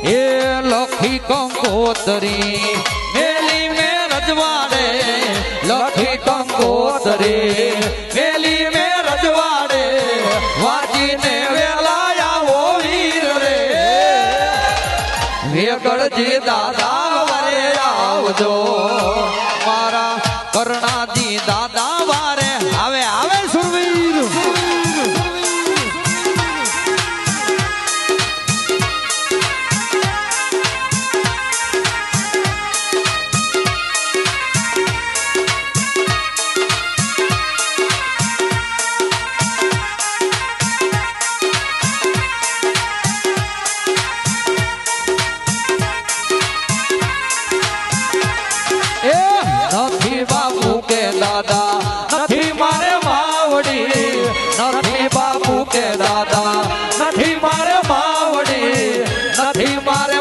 એ લખી કંકોતરી મેલી મે રજવાડે લખી કંકોતરી મેલી મે રજવાડે વાજીને વેલા આવો વીર રે વેગળજી દાદા વારે આવજો મારા કરણાજી દાદા વારે આવે આવે સુરવીર નથી બાપુ કે દાદા નથી મારે માવડી નથી બાપુ કે દાદા નથી મારે માવડી નથી મારે